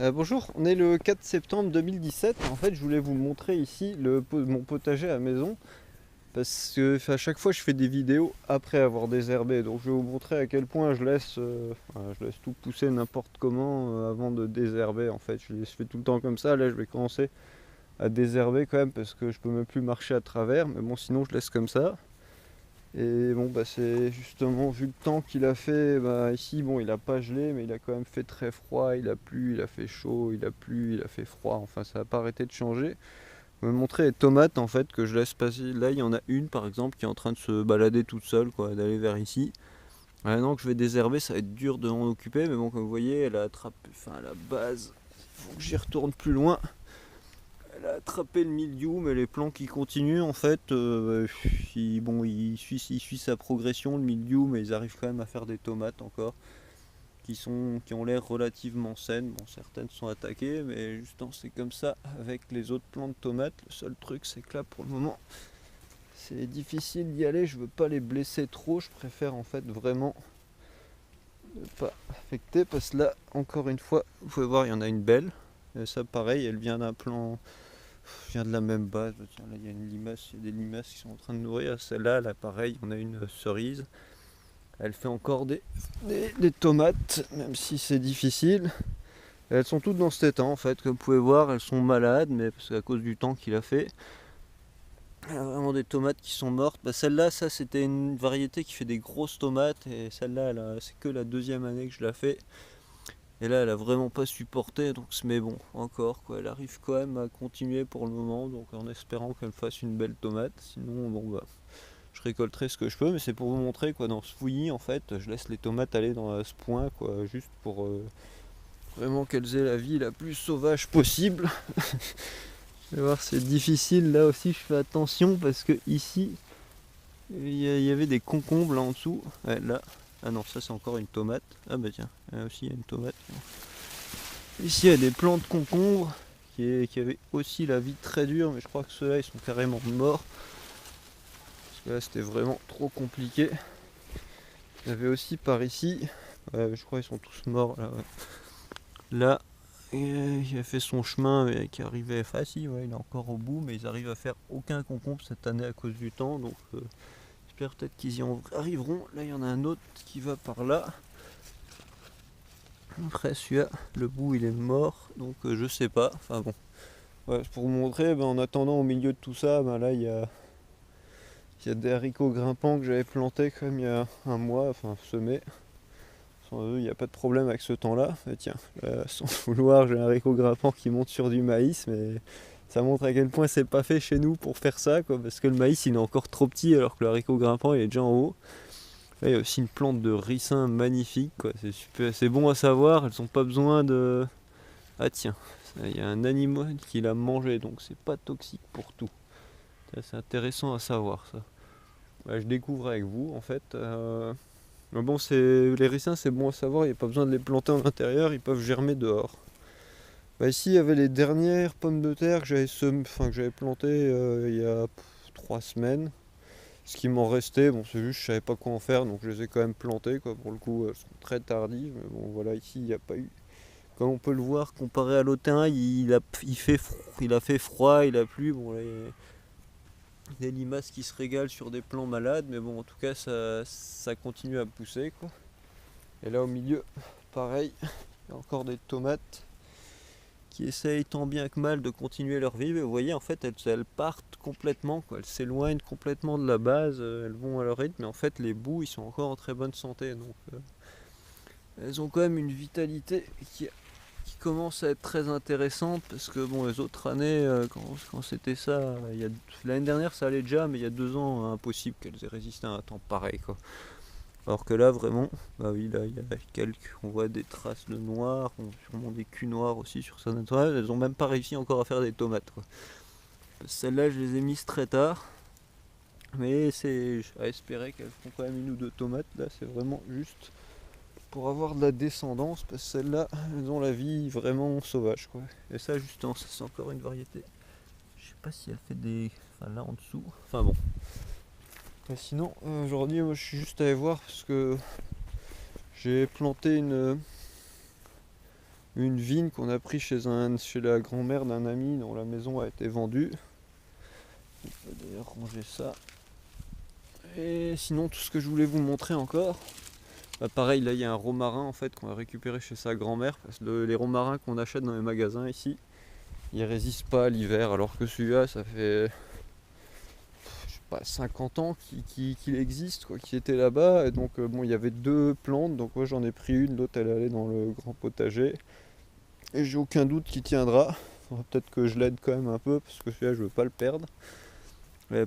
Bonjour, on est le 4 septembre 2017. En fait, je voulais vous montrer ici mon potager à la maison parce que à chaque fois je fais des vidéos après avoir désherbé. Donc je vais vous montrer à quel point je laisse tout pousser n'importe comment avant de désherber. En fait, je fais tout le temps comme ça. Là, je vais commencer à désherber quand même parce que je peux même plus marcher à travers. Mais bon, sinon je laisse comme ça. Et bon, bah c'est justement vu le temps qu'il a fait, bah ici bon il a pas gelé mais il a quand même fait très froid, il a plu, il a fait chaud, il a plu, il a fait froid, enfin ça n'a pas arrêté de changer. Je vais vous montrer les tomates en fait que je laisse passer. Là il y en a une par exemple qui est en train de se balader toute seule quoi, d'aller vers ici. Maintenant que je vais désherber, ça va être dur de m'en occuper, mais bon comme vous voyez elle a attrapé, enfin à la base, il faut que j'y retourne plus loin. Elle a attrapé le mildiou, mais les plants qui continuent en fait, il suit sa progression le mildiou, mais ils arrivent quand même à faire des tomates encore, qui ont l'air relativement saines. Bon, certaines sont attaquées, mais justement c'est comme ça avec les autres plants de tomates. Le seul truc c'est que là pour le moment c'est difficile d'y aller, je veux pas les blesser trop, je préfère en fait vraiment ne pas affecter, parce que là encore une fois, vous pouvez voir il y en a une belle, et ça pareil, elle vient d'un plant. Je viens de la même base. Tiens, là il y a une limace, il y a des limaces qui sont en train de nourrir. Celle-là, là pareil, on a une cerise. Elle fait encore des tomates, même si c'est difficile. Elles sont toutes dans cet état en fait. Comme vous pouvez voir, elles sont malades, mais c'est à cause du temps qu'il a fait. Il y a vraiment des tomates qui sont mortes. Bah, celle-là, ça c'était une variété qui fait des grosses tomates. Et celle-là, c'est que la deuxième année que je la fais. Et là, elle a vraiment pas supporté, donc mais bon, encore quoi, elle arrive quand même à continuer pour le moment, donc en espérant qu'elle fasse une belle tomate. Sinon, bon bah, je récolterai ce que je peux, mais c'est pour vous montrer quoi, dans ce fouillis en fait, je laisse les tomates aller à ce point quoi, juste pour vraiment qu'elles aient la vie la plus sauvage possible. Vous allez voir, c'est difficile là aussi, je fais attention parce que ici, il y avait des concombres là en dessous. Ouais, là, ah non, ça c'est encore une tomate. Ah bah tiens, là aussi il y a une tomate. Ici il y a des plants de concombres qui avaient aussi la vie très dure, mais je crois que ceux-là ils sont carrément morts. Parce que là c'était vraiment trop compliqué. Il y avait aussi par ici, ouais, je crois qu'ils sont tous morts là. Ouais. Là, il a fait son chemin mais qui arrivait, enfin si, ouais, il est encore au bout, mais ils arrivent à faire aucun concombre cette année à cause du temps, donc j'espère peut-être qu'ils y arriveront. Là il y en a un autre qui va par là. Après celui-là, le bout il est mort, donc je sais pas, enfin bon. Ouais, pour vous montrer, ben, en attendant au milieu de tout ça, ben, là il y a des haricots grimpants que j'avais plantés comme il y a un mois, enfin semés. Sans eux, il n'y a pas de problème avec ce temps-là. Et tiens, là, sans vouloir, j'ai un haricot grimpant qui monte sur du maïs, mais ça montre à quel point c'est pas fait chez nous pour faire ça, quoi, parce que le maïs il est encore trop petit alors que le haricot grimpant il est déjà en haut. Là, il y a aussi une plante de ricin magnifique, quoi. C'est super, c'est bon à savoir, elles n'ont pas besoin de. Ah tiens, il y a un animal qui l'a mangé, donc c'est pas toxique pour tout. Ça, c'est intéressant à savoir ça. Ouais, je découvre avec vous en fait. Mais bon, les ricins, c'est bon à savoir, il n'y a pas besoin de les planter en intérieur, ils peuvent germer dehors. Bah, ici, il y avait les dernières pommes de terre que j'avais plantées il y a 3 semaines. Ce qui m'en restait, bon, c'est juste je savais pas quoi en faire, donc je les ai quand même plantées, quoi. Pour le coup, elles sont très tardives, mais bon, voilà, ici, il n'y a pas eu. Comme on peut le voir, comparé à l'autre terrain, il a fait froid, il a plu. Bon, là, il y a des limaces qui se régalent sur des plants malades, mais bon, en tout cas, ça continue à pousser, quoi. Et là, au milieu, pareil, il y a encore des tomates qui essayent tant bien que mal de continuer leur vie. Et vous voyez, en fait, elles partent complètement, quoi. Elles s'éloignent complètement de la base, elles vont à leur rythme, mais en fait, les bouts, ils sont encore en très bonne santé, donc elles ont quand même une vitalité qui commence à être très intéressante, parce que bon, les autres années, quand c'était ça, l'année dernière ça allait déjà, mais il y a 2 ans, impossible qu'elles aient résisté à un temps pareil, quoi. Alors que là vraiment, bah oui, là il y a on voit des traces de noir, sûrement des culs noirs aussi sur certaines tomates, elles ont même pas réussi encore à faire des tomates, quoi. Celles-là je les ai mises très tard, mais c'est à espérer qu'elles feront quand même une ou deux tomates. Là c'est vraiment juste pour avoir de la descendance, parce que celles-là, elles ont la vie vraiment sauvage, quoi. Et ça, justement, ça c'est encore une variété. Je sais pas si elle fait des. Enfin, là en dessous. Enfin bon. Et sinon, aujourd'hui, moi, je suis juste allé voir parce que j'ai planté une vigne qu'on a pris chez la grand-mère d'un ami dont la maison a été vendue. On peut d'ailleurs ranger ça. Et sinon, tout ce que je voulais vous montrer encore, bah pareil, là il y a un romarin en fait qu'on a récupéré chez sa grand-mère, parce que les romarins qu'on achète dans les magasins ici, ils résistent pas à l'hiver, alors que celui-là ça fait je sais pas 50 ans qu'il existe, quoi, qu'il était là-bas. Et donc bon, il y avait 2 plantes, donc moi j'en ai pris une, l'autre elle allait dans le grand potager. Et j'ai aucun doute qu'il tiendra. Faudra peut-être que je l'aide quand même un peu, parce que celui-là je veux pas le perdre.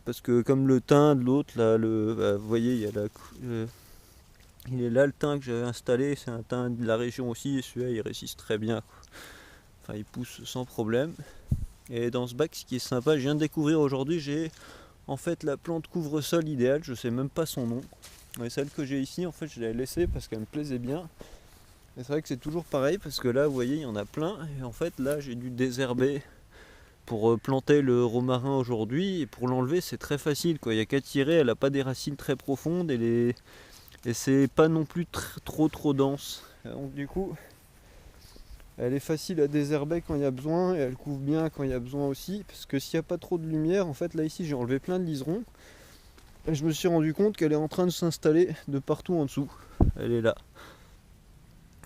Parce que comme le thym de l'autre, là, vous voyez, il y a il est là le thym que j'avais installé, c'est un thym de la région aussi, et celui-là il résiste très bien, quoi. Enfin il pousse sans problème. Et dans ce bac, ce qui est sympa, je viens de découvrir aujourd'hui, j'ai en fait la plante couvre-sol idéale, je sais même pas son nom. Mais celle que j'ai ici, en fait je l'ai laissée parce qu'elle me plaisait bien. Et c'est vrai que c'est toujours pareil, parce que là vous voyez il y en a plein, et en fait là j'ai dû désherber pour planter le romarin aujourd'hui, et pour l'enlever c'est très facile, quoi. Il n'y a qu'à tirer, elle n'a pas des racines très profondes, et c'est pas non plus trop dense. Donc du coup elle est facile à désherber quand il y a besoin, et elle couvre bien quand il y a besoin aussi, parce que s'il n'y a pas trop de lumière, en fait là ici j'ai enlevé plein de liserons, et je me suis rendu compte qu'elle est en train de s'installer de partout en dessous. Elle est là.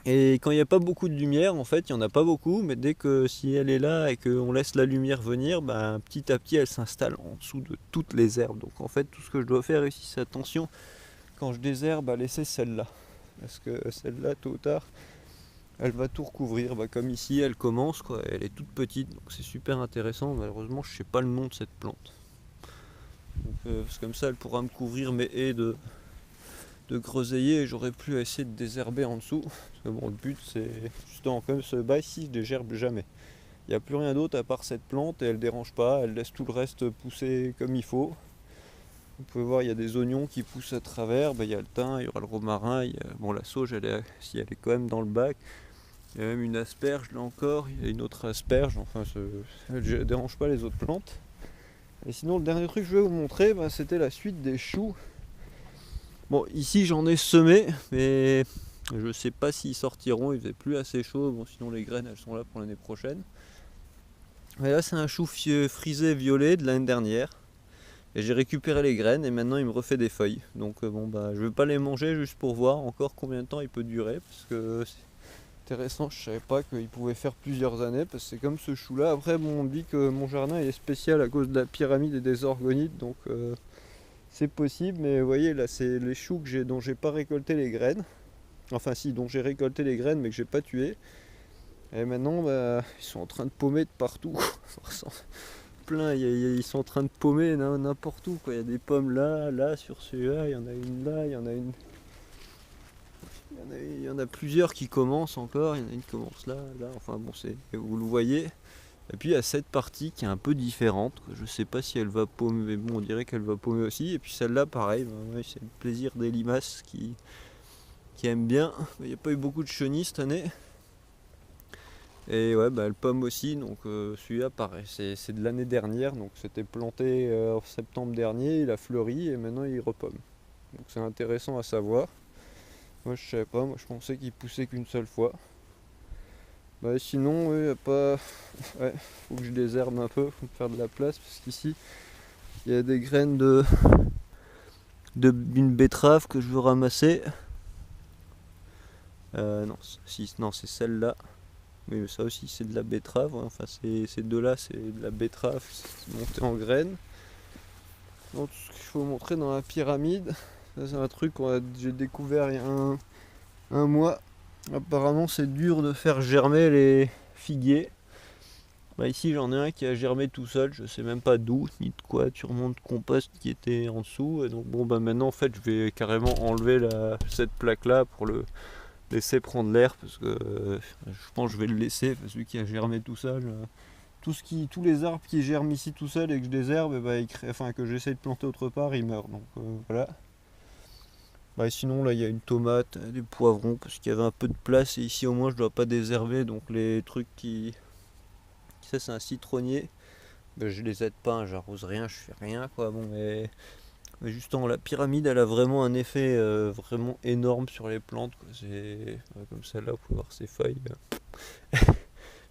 Et quand il n'y a pas beaucoup de lumière, en fait, il n'y en a pas beaucoup, mais dès que si elle est là et qu'on laisse la lumière venir, ben, petit à petit elle s'installe en dessous de toutes les herbes. Donc en fait, tout ce que je dois faire ici, c'est attention, quand je désherbe, à laisser celle-là. Parce que celle-là, tôt ou tard, elle va tout recouvrir. Bah, comme ici, elle commence, quoi. Elle est toute petite, donc c'est super intéressant. Malheureusement, je ne sais pas le nom de cette plante. Donc, parce que comme ça, elle pourra me couvrir mes haies de groseilliers, et j'aurais plus à essayer de désherber en dessous. Parce que bon, le but c'est justement, comme ce bas ici, je désherbe jamais. Il n'y a plus rien d'autre à part cette plante, et elle dérange pas, elle laisse tout le reste pousser comme il faut. Vous pouvez voir, il y a des oignons qui poussent à travers, il y a le thym, il y aura le romarin, bon, la sauge si elle est quand même dans le bac. Il y a même une asperge là encore, il y a une autre asperge, enfin elle ne dérange pas les autres plantes. Et sinon, le dernier truc que je vais vous montrer, c'était la suite des choux. Bon, ici j'en ai semé, mais je sais pas s'ils sortiront, il faisait plus assez chaud. Bon, sinon les graines elles sont là pour l'année prochaine. Mais là c'est un chou frisé violet de l'année dernière. Et j'ai récupéré les graines, et maintenant il me refait des feuilles. Donc bon, je vais pas les manger, juste pour voir encore combien de temps il peut durer, parce que c'est intéressant. Je savais pas qu'il pouvait faire plusieurs années, parce que c'est comme ce chou là. Après bon, on me dit que mon jardin est spécial à cause de la pyramide et des orgonites, donc c'est possible. Mais vous voyez là, c'est les choux dont j'ai pas récolté les graines. Enfin si, dont j'ai récolté les graines mais que j'ai pas tué. Et maintenant ils sont en train de paumer de partout. Plein, ils sont en train de paumer n'importe où, quoi. Il y a des pommes là sur celui-là, il y en a une là, il y en a une. Il y en a plusieurs qui commencent encore, il y en a une qui commence là, enfin bon, vous le voyez. Et puis il y a cette partie qui est un peu différente, quoi. Je sais pas si elle va paumer, mais bon, on dirait qu'elle va paumer aussi. Et puis celle-là, pareil, ouais, c'est le plaisir des limaces qui aiment bien. Il n'y a pas eu beaucoup de chenilles cette année. Et ouais, elle pomme aussi, donc celui-là pareil, c'est de l'année dernière, donc c'était planté en septembre dernier, il a fleuri et maintenant il repomme. Donc c'est intéressant à savoir. Moi je savais pas, moi je pensais qu'il poussait qu'une seule fois. Sinon, y a pas. Ouais, faut que je désherbe un peu, faut me faire de la place, parce qu'ici il y a des graines d'une betterave que je veux ramasser. Non, c'est celle-là. Oui, mais ça aussi c'est de la betterave, hein. Enfin ces deux-là c'est de la betterave, c'est monté en graines. Donc ce qu'il faut montrer dans la pyramide, ça c'est un truc que j'ai découvert il y a un mois. Apparemment c'est dur de faire germer les figuiers. Ici j'en ai un qui a germé tout seul, je sais même pas d'où ni de quoi, sûrement de compost qui était en dessous. Et donc bon maintenant en fait je vais carrément enlever cette plaque là pour le laisser prendre l'air, parce que je pense que je vais le laisser, celui qui a germé tout seul. Tous les arbres qui germent ici tout seul et que je désherbe, que j'essaie de planter autre part, ils meurent. Donc voilà. Sinon là il y a une tomate, des poivrons, parce qu'il y avait un peu de place, et ici au moins je dois pas désherber. Donc les trucs ça c'est un citronnier, je les aide pas, hein, j'arrose rien, je fais rien, quoi. Bon, mais Mais justement, la pyramide, elle a vraiment un effet vraiment énorme sur les plantes, quoi. Comme celle-là, vous pouvez voir ses feuilles.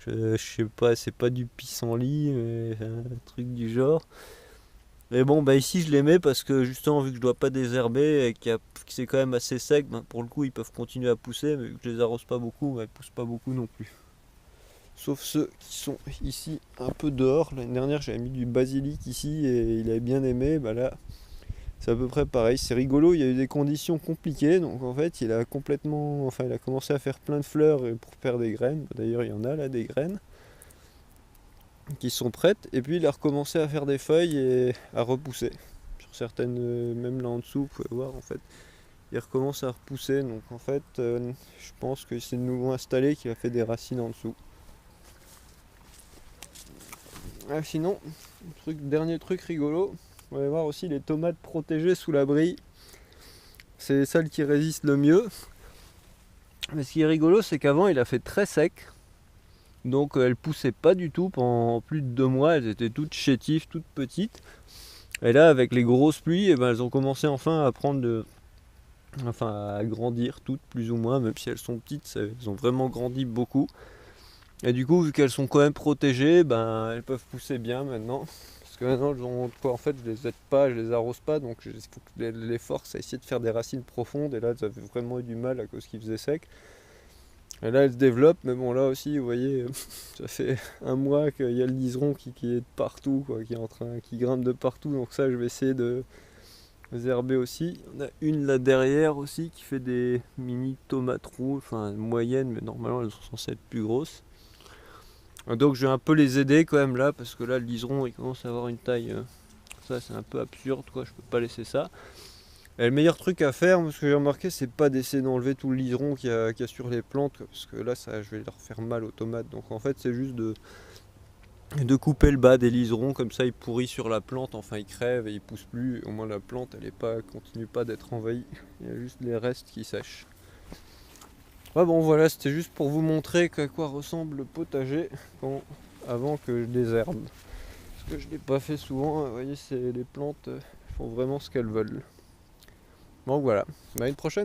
Je sais pas, c'est pas du pissenlit, mais un truc du genre. Mais bon, bah ici je les mets parce que justement, vu que je dois pas désherber et que c'est quand même assez sec, bah, pour le coup ils peuvent continuer à pousser, mais vu que je les arrose pas beaucoup, bah, ils poussent pas beaucoup non plus. Sauf ceux qui sont ici un peu dehors. L'année dernière j'avais mis du basilic ici et il avait bien aimé. Bah là c'est à peu près pareil. C'est rigolo, il y a eu des conditions compliquées. Donc en fait il a complètement. Enfin il a commencé à faire plein de fleurs pour faire des graines. D'ailleurs il y en a là des graines qui sont prêtes. Et puis il a recommencé à faire des feuilles et à repousser. Sur certaines, même là en dessous, vous pouvez voir en fait. Il recommence à repousser. Donc en fait je pense que c'est de nouveau installé qu'il a fait des racines en dessous. Ah, sinon, dernier truc rigolo, on va voir aussi les tomates protégées sous l'abri. C'est celles qui résistent le mieux. Mais ce qui est rigolo, c'est qu'avant il a fait très sec. Donc elles poussaient pas du tout pendant plus de 2 mois. Elles étaient toutes chétives, toutes petites. Et là, avec les grosses pluies, eh ben, elles ont commencé enfin à à grandir toutes plus ou moins, même si elles sont petites, elles ont vraiment grandi beaucoup. Et du coup, vu qu'elles sont quand même protégées, ben, elles peuvent pousser bien maintenant. Parce que maintenant, en fait, je les aide pas, je les arrose pas, donc il faut que je les force à essayer de faire des racines profondes. Et là, elles avaient vraiment eu du mal à cause qu'il faisait sec. Et là, elles se développent, mais bon, là aussi, vous voyez, ça fait 1 mois qu'il y a le liseron qui est de partout, quoi, qui grimpe de partout. Donc ça, je vais essayer de herber aussi. On a une là derrière aussi qui fait des mini tomates rouges, enfin moyennes, mais normalement elles sont censées être plus grosses. Donc je vais un peu les aider quand même là, parce que là le liseron il commence à avoir une taille. Ça c'est un peu absurde, quoi, je peux pas laisser ça. Et le meilleur truc à faire, ce que j'ai remarqué, c'est pas d'essayer d'enlever tout le liseron qu'il y a sur les plantes, quoi, parce que là je vais leur faire mal aux tomates. Donc en fait c'est juste de couper le bas des liserons, comme ça il pourrit sur la plante, enfin il crève et il pousse plus. Au moins la plante continue pas d'être envahie, il y a juste les restes qui sèchent. Ouais, bon voilà, c'était juste pour vous montrer à quoi ressemble le potager avant que je désherbe. Parce que je l'ai pas fait souvent, vous voyez, les plantes font vraiment ce qu'elles veulent. Donc voilà, à une prochaine.